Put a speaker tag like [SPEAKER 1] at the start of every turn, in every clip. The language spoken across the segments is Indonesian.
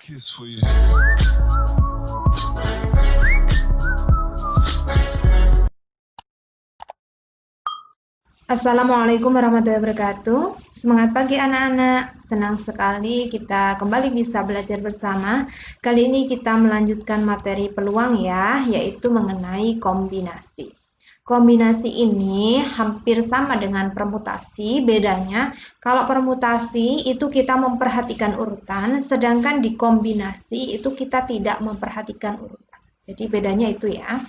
[SPEAKER 1] kiss for you.
[SPEAKER 2] Assalamualaikum warahmatullahi wabarakatuh. Semangat pagi anak-anak. Senang sekali kita kembali bisa belajar bersama. Kali ini kita melanjutkan materi peluang ya, yaitu mengenai kombinasi. Kombinasi ini hampir sama dengan permutasi, bedanya kalau permutasi itu kita memperhatikan urutan, sedangkan di kombinasi itu kita tidak memperhatikan urutan. Jadi bedanya itu ya.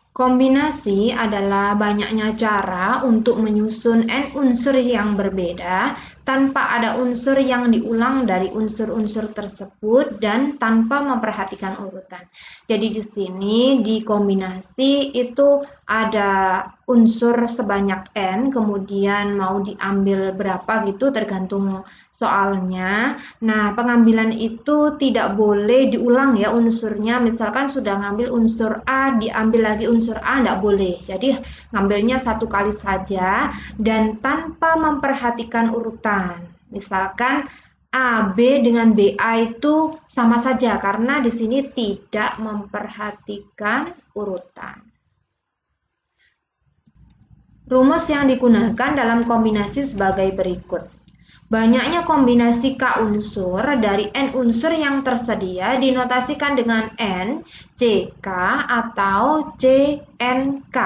[SPEAKER 2] Kombinasi adalah banyaknya cara untuk menyusun n unsur yang berbeda tanpa ada unsur yang diulang dari unsur-unsur tersebut dan tanpa memperhatikan urutan. Jadi di sini di kombinasi itu ada unsur sebanyak n, kemudian mau diambil berapa gitu tergantung soalnya. Nah, pengambilan itu tidak boleh diulang ya unsurnya. Misalkan sudah ngambil unsur A, diambil lagi unsur A, tidak boleh. Jadi ngambilnya satu kali saja dan tanpa memperhatikan urutan. Misalkan A, B dengan BA itu sama saja karena di sini tidak memperhatikan urutan. Rumus yang digunakan dalam kombinasi sebagai berikut. Banyaknya kombinasi K unsur dari N unsur yang tersedia dinotasikan dengan N, CK, atau CNK.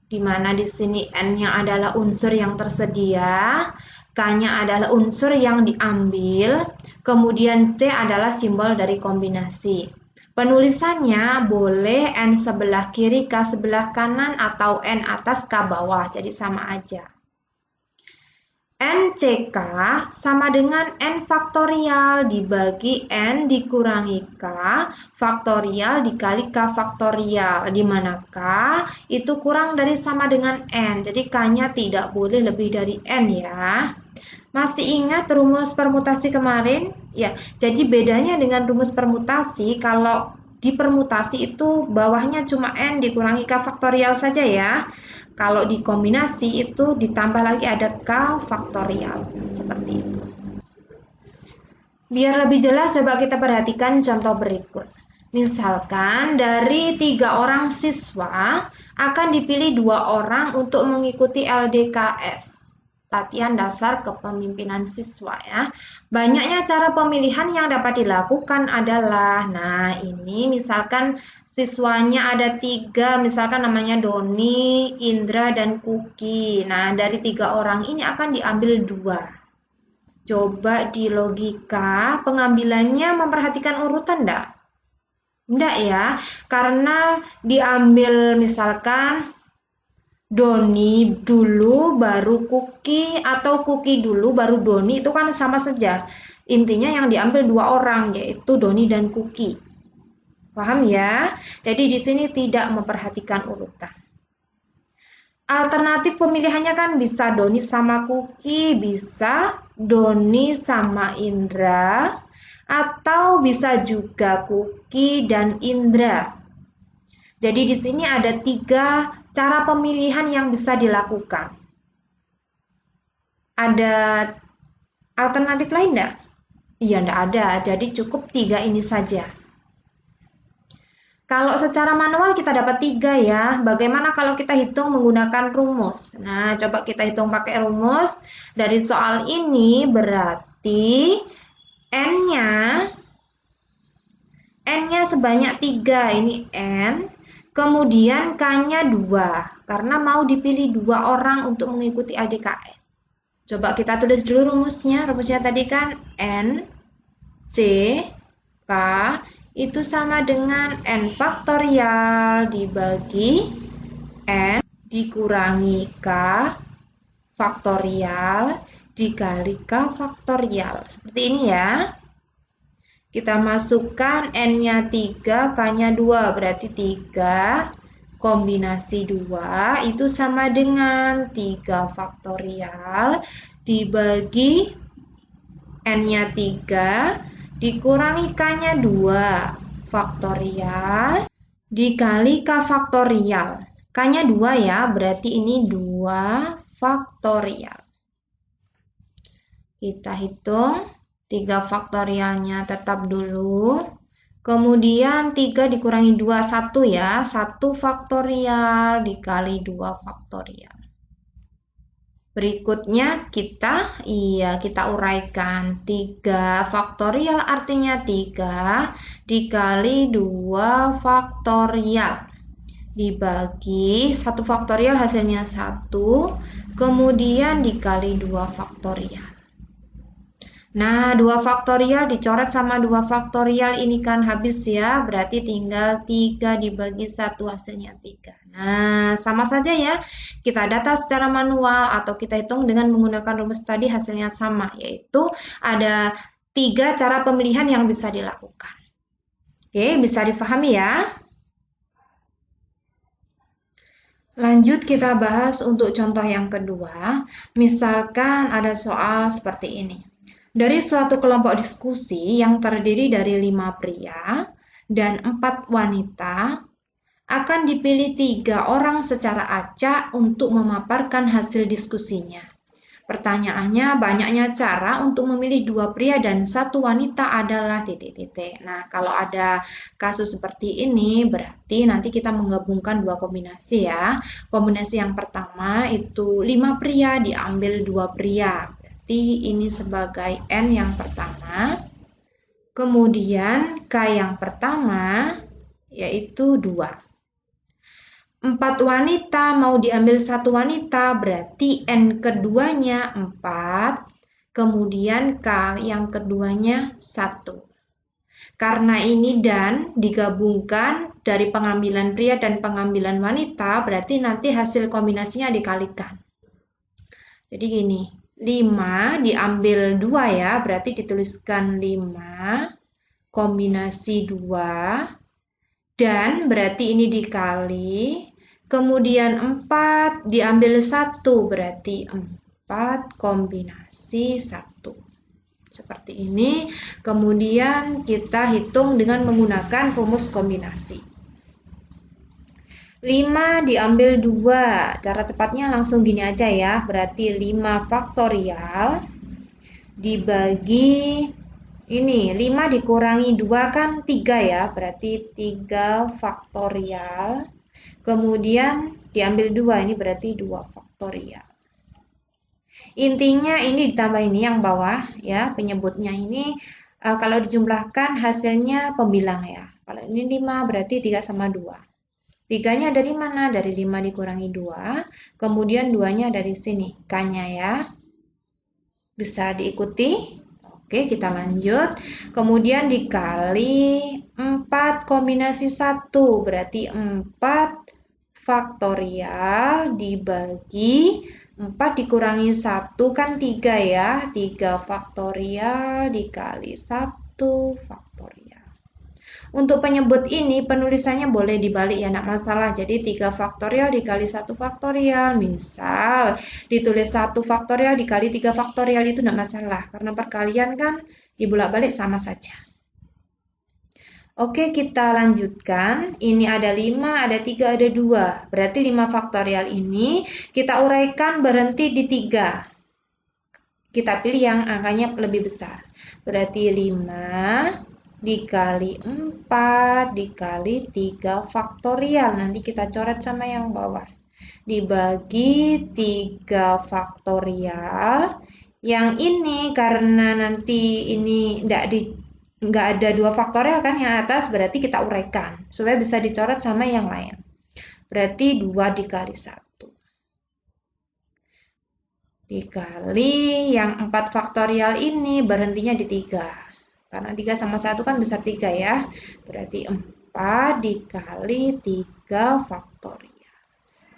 [SPEAKER 2] Di mana di sini N-nya adalah unsur yang tersedia, K-nya adalah unsur yang diambil, kemudian C adalah simbol dari kombinasi. Penulisannya boleh N sebelah kiri, K sebelah kanan, atau N atas, K bawah, jadi sama aja. NCK sama dengan N faktorial dibagi N dikurangi K faktorial dikali K faktorial, di mana K itu kurang dari sama dengan N, jadi K-nya tidak boleh lebih dari N ya. Masih ingat rumus permutasi kemarin? Ya, jadi bedanya dengan rumus permutasi, kalau di permutasi itu bawahnya cuma N dikurangi K faktorial saja ya. Kalau di kombinasi itu ditambah lagi ada K faktorial, seperti itu. Biar lebih jelas, coba kita perhatikan contoh berikut. Misalkan dari 3 orang siswa akan dipilih 2 orang untuk mengikuti LDKS. Latihan dasar kepemimpinan siswa ya. Banyaknya cara pemilihan yang dapat dilakukan adalah, nah ini misalkan siswanya ada 3, misalkan namanya Doni, Indra, dan Kuki. Nah dari 3 orang ini akan diambil 2. Coba di logika pengambilannya memperhatikan urutan enggak? Enggak ya, karena diambil misalkan Doni dulu baru Kuki atau Kuki dulu baru Doni, itu kan sama saja. Intinya yang diambil 2 orang yaitu Doni dan Kuki. Paham ya? Jadi di sini tidak memperhatikan urutan. Alternatif pemilihannya kan bisa Doni sama Kuki, bisa Doni sama Indra, atau bisa juga Kuki dan Indra. Jadi di sini ada 3 cara pemilihan yang bisa dilakukan. Ada alternatif lain enggak? Iya, enggak ada. Jadi cukup 3 ini saja. Kalau secara manual kita dapat 3 ya. Bagaimana kalau kita hitung menggunakan rumus? Nah, coba kita hitung pakai rumus. Dari soal ini berarti N-nya sebanyak 3. Ini N. Kemudian K-nya 2. Karena mau dipilih 2 orang untuk mengikuti LDKS. Coba kita tulis dulu rumusnya. Rumusnya tadi kan N, C, K itu sama dengan N faktorial dibagi N dikurangi K faktorial dikali K faktorial. Seperti ini ya. Kita masukkan N-nya 3, K-nya 2, berarti 3 kombinasi 2 itu sama dengan 3 faktorial dibagi N-nya 3 dikurangi K-nya 2 faktorial dikali K faktorial. K-nya 2 ya, berarti ini 2 faktorial. Kita hitung 3 faktorialnya tetap dulu. Kemudian 3 dikurangi 2, 1 ya. 1 faktorial dikali 2 faktorial. Berikutnya kita uraikan. 3 faktorial artinya 3 dikali 2 faktorial. Dibagi 1 faktorial hasilnya 1, kemudian dikali 2 faktorial. Nah, 2 faktorial dicoret sama 2 faktorial ini kan habis ya, berarti tinggal 3 dibagi 1 hasilnya 3. Nah, sama saja ya, kita data secara manual atau kita hitung dengan menggunakan rumus tadi hasilnya sama, yaitu ada 3 cara pemilihan yang bisa dilakukan. Oke, bisa difahami ya? Lanjut kita bahas untuk contoh yang kedua, misalkan ada soal seperti ini. Dari suatu kelompok diskusi yang terdiri dari 5 pria dan 4 wanita, akan dipilih 3 orang secara acak untuk memaparkan hasil diskusinya. Pertanyaannya, banyaknya cara untuk memilih 2 pria dan 1 wanita adalah titik-titik. Nah, kalau ada kasus seperti ini, berarti nanti kita menggabungkan 2 kombinasi ya. Kombinasi yang pertama itu 5 pria diambil 2 pria. Berarti ini sebagai N yang pertama. Kemudian K yang pertama yaitu 2. 4 wanita mau diambil 1 wanita, berarti N keduanya 4, kemudian K yang keduanya 1. Karena ini dan digabungkan dari pengambilan pria dan pengambilan wanita, berarti nanti hasil kombinasinya dikalikan. Jadi gini, 5 diambil 2 ya, berarti dituliskan 5 kombinasi 2. Dan berarti ini dikali, kemudian 4 diambil 1, berarti 4 kombinasi 1. Seperti ini, kemudian kita hitung dengan menggunakan rumus kombinasi. 5 diambil 2, cara cepatnya langsung gini aja ya, berarti 5 faktorial dibagi ini 5 dikurangi 2 kan 3 ya, berarti 3 faktorial. Kemudian diambil 2, ini berarti 2 faktorial. Intinya ini ditambah ini yang bawah ya, penyebutnya ini kalau dijumlahkan hasilnya pembilang ya. Kalau ini 5 berarti 3 sama 2. 3-nya dari mana? Dari 5 dikurangi 2, kemudian 2-nya dari sini, K-nya ya. Bisa diikuti? Oke, kita lanjut. Kemudian dikali 4 kombinasi 1, berarti 4 faktorial dibagi 4 dikurangi 1 kan 3 ya. 3 faktorial dikali 1 faktorial. Untuk penyebut ini penulisannya boleh dibalik ya, enggak masalah. Jadi 3 faktorial dikali 1 faktorial. Misal ditulis 1 faktorial dikali 3 faktorial itu enggak masalah. Karena perkalian kan dibolak-balik sama saja. Oke, kita lanjutkan. Ini ada 5, ada 3, ada 2. Berarti 5 faktorial ini kita uraikan berhenti di 3. Kita pilih yang angkanya lebih besar. Berarti 5 dikali 4 dikali 3 faktorial. Nanti kita coret sama yang bawah. Dibagi 3 faktorial. Yang ini karena nanti ini nggak ada 2 faktorial kan yang atas, berarti kita uraikan supaya bisa dicoret sama yang lain. Berarti 2 dikali 1. Dikali yang 4 faktorial ini berhentinya di 3. Karena 3 sama 1 kan besar 3 ya. Berarti 4 dikali 3 faktorial.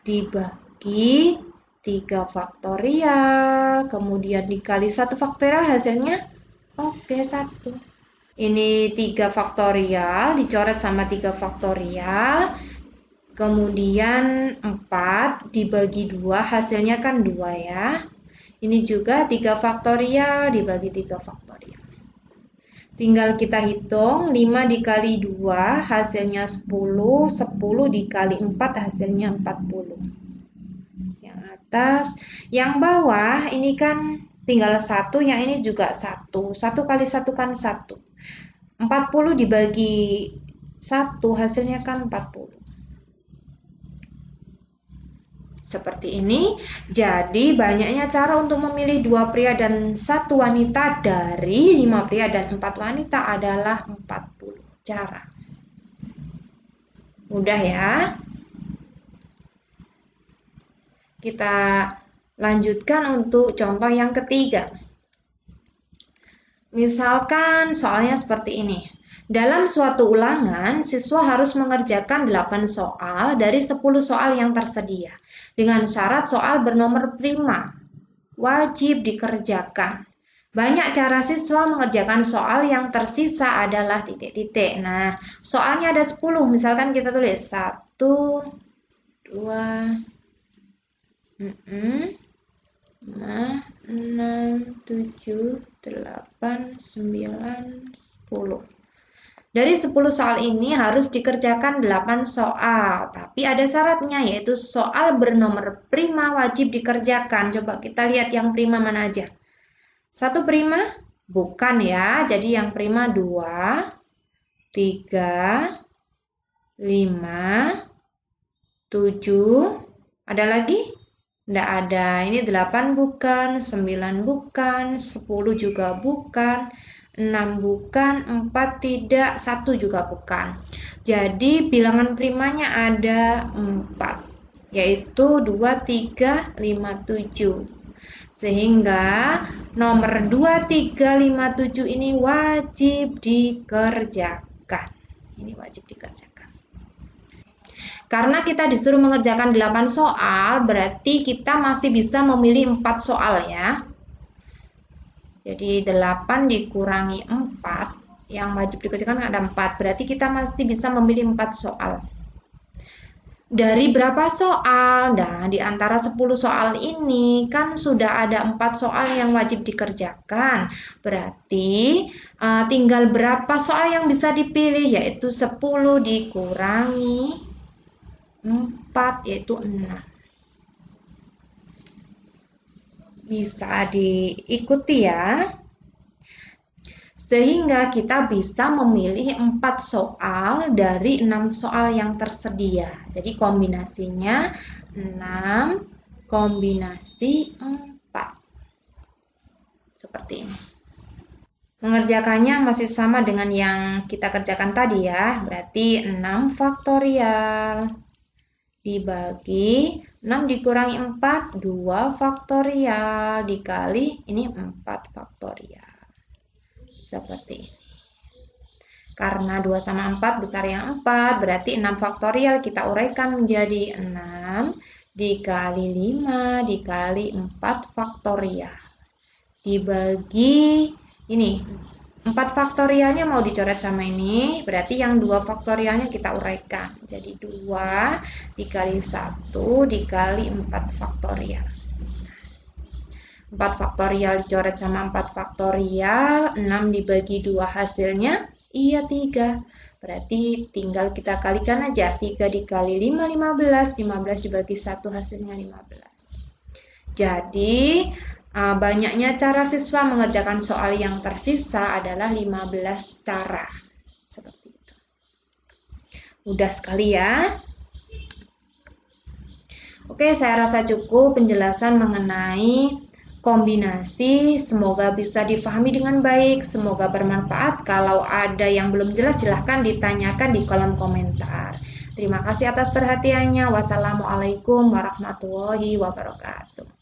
[SPEAKER 2] Dibagi 3 faktorial. Kemudian dikali 1 faktorial hasilnya oke 1. Ini 3 faktorial dicoret sama 3 faktorial. Kemudian 4 dibagi 2 hasilnya kan 2 ya. Ini juga 3 faktorial dibagi 3 faktorial. Tinggal kita hitung 5 dikali 2 hasilnya 10, 10 dikali 4 hasilnya 40. Yang atas, yang bawah ini kan tinggal 1, yang ini juga 1. 1 kali 1 kan 1. 40 dibagi 1 hasilnya kan 40. Seperti ini. Jadi banyaknya cara untuk memilih 2 pria dan 1 wanita dari 5 pria dan 4 wanita adalah 40 cara. Mudah ya. Kita lanjutkan untuk contoh yang ketiga. Misalkan soalnya seperti ini. Dalam suatu ulangan, siswa harus mengerjakan 8 soal dari 10 soal yang tersedia. Dengan syarat soal bernomor prima, wajib dikerjakan. Banyak cara siswa mengerjakan soal, yang tersisa adalah titik-titik. Nah, soalnya ada 10, misalkan kita tulis 1, 2, 5, 6, 7, 8, 9, 10. Dari 10 soal ini harus dikerjakan 8 soal, tapi ada syaratnya, yaitu soal bernomor prima wajib dikerjakan. Coba kita lihat yang prima mana aja. 1 prima? Bukan ya, jadi yang prima 2, 3, 5, 7, ada lagi? Tidak ada, ini 8 bukan, 9 bukan, 10 juga bukan, 6 bukan, 4 tidak, 1 juga bukan. Jadi bilangan primanya ada 4, yaitu 2, 3, 5, 7. Sehingga nomor 2, 3, 5, 7 ini wajib dikerjakan. Ini wajib dikerjakan. Karena kita disuruh mengerjakan 8 soal, berarti kita masih bisa memilih 4 soal ya. Jadi 8 dikurangi 4, yang wajib dikerjakan ada 4, berarti kita masih bisa memilih 4 soal. Dari berapa soal? Nah, di antara 10 soal ini kan sudah ada 4 soal yang wajib dikerjakan. Berarti tinggal berapa soal yang bisa dipilih, yaitu 10 dikurangi 4, yaitu 6. Bisa diikuti ya. Sehingga kita bisa memilih 4 soal dari 6 soal yang tersedia. Jadi kombinasinya 6 kombinasi 4. Seperti ini. Mengerjakannya masih sama dengan yang kita kerjakan tadi ya. Berarti 6 faktorial dibagi 6 dikurangi 4, 2 faktorial dikali ini 4 faktorial. Seperti ini. Karena 2 sama 4 besar yang 4, berarti 6 faktorial kita uraikan menjadi 6 dikali 5 dikali 4 faktorial. Dibagi ini. 4 faktorialnya mau dicoret sama ini, berarti yang 2 faktorialnya kita uraikan. Jadi 2 dikali 1 dikali 4 faktorial. 4 faktorial dicoret sama 4 faktorial, 6 dibagi 2 hasilnya, iya 3. Berarti tinggal kita kalikan aja, 3 dikali 5, 15, 15 dibagi 1 hasilnya 15. Jadi, banyaknya cara siswa mengerjakan soal yang tersisa adalah 15 cara. Seperti itu. Mudah sekali ya. Oke, saya rasa cukup penjelasan mengenai kombinasi. Semoga bisa difahami dengan baik, semoga bermanfaat. Kalau ada yang belum jelas silahkan ditanyakan di kolom komentar. Terima kasih atas perhatiannya. Wassalamualaikum warahmatullahi wabarakatuh.